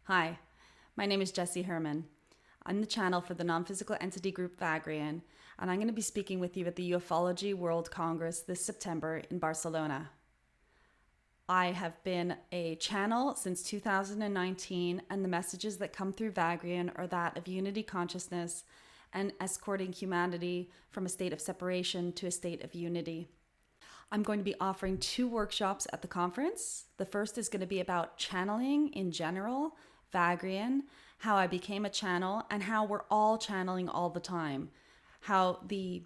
Hi, my name is Jessi Herman. I'm the channel for the non-physical entity group Vagrein, and I'm going to be speaking with you at the Ufology World Congress this September in Barcelona. I have been a channel since 2019, and the messages that come through Vagrein are that of unity consciousness and escorting humanity from a state of separation to a state of unity. I'm going to be offering 2 workshops at the conference. The first is going to be about channeling in general, Vagrein, how I became a channel, and how we're all channeling all the time. How the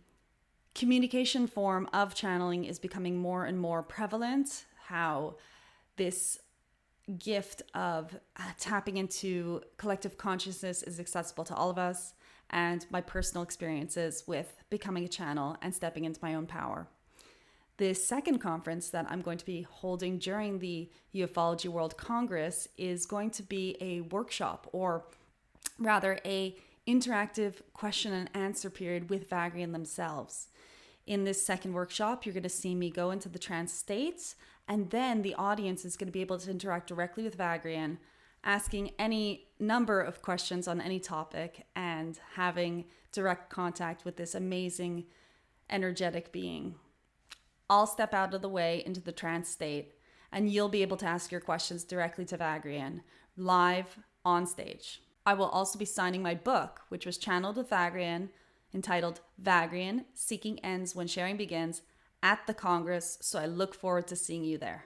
communication form of channeling is becoming more and more prevalent. How this gift of tapping into collective consciousness is accessible to all of us, and my personal experiences with becoming a channel and stepping into my own power. The second conference that I'm going to be holding during the Ufology World Congress is going to be a workshop, or rather a interactive question and answer period with Vagrein themselves. In this second workshop, you're going to see me go into the trance states, and then the audience is going to be able to interact directly with Vagrein, asking any number of questions on any topic and having direct contact with this amazing energetic being. I'll step out of the way into the trance state, and you'll be able to ask your questions directly to Vagrein, live on stage. I will also be signing my book, which was channeled with Vagrein, entitled Vagrein, Seeking Ends When Sharing Begins, at the Congress, so I look forward to seeing you there.